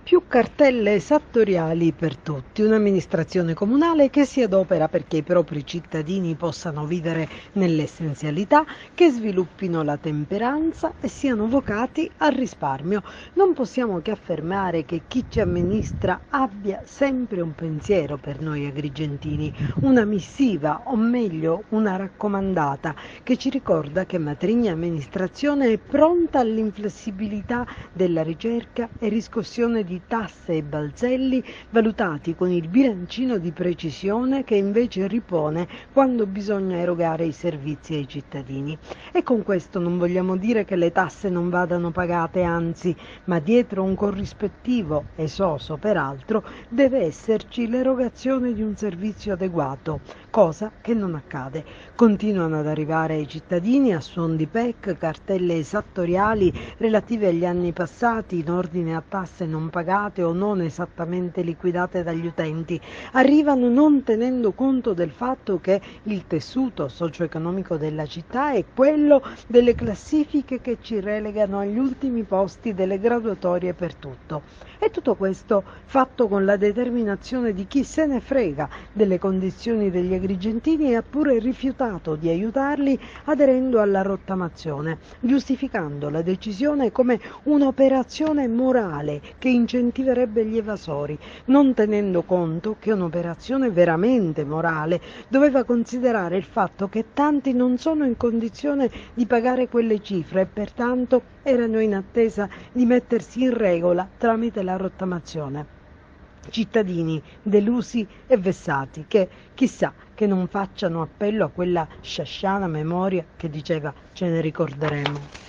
Più cartelle esattoriali per tutti, un'amministrazione comunale che si adopera perché i propri cittadini possano vivere nell'essenzialità, che sviluppino la temperanza e siano vocati al risparmio. Non possiamo che affermare che chi ci amministra abbia sempre un pensiero per noi agrigentini, una missiva o meglio una raccomandata che ci ricorda che Matrigna Amministrazione è pronta all'inflessibilità della ricerca e riscossione di tasse e balzelli valutati con il bilancino di precisione che invece ripone quando bisogna erogare i servizi ai cittadini. E con questo non vogliamo dire che le tasse non vadano pagate, anzi, ma dietro un corrispettivo, esoso peraltro, deve esserci l'erogazione di un servizio adeguato, cosa che non accade. Continuano ad arrivare ai cittadini a suon di PEC cartelle esattoriali relative agli anni passati in ordine a tasse non pagate o non esattamente liquidate dagli utenti. Arrivano non tenendo conto del fatto che il tessuto socio-economico della città è quello delle classifiche che ci relegano agli ultimi posti delle graduatorie per tutto. E tutto questo fatto con la determinazione di chi se ne frega delle condizioni degli agrigentini e ha pure rifiutato di aiutarli aderendo alla rottamazione, giustificando la decisione come un'operazione morale che incentiverebbe gli evasori, non tenendo conto che un'operazione veramente morale doveva considerare il fatto che tanti non sono in condizione di pagare quelle cifre e pertanto erano in attesa di mettersi in regola tramite la rottamazione. Cittadini delusi e vessati che, chissà, che non facciano appello a quella sciasciana memoria che diceva ce ne ricorderemo.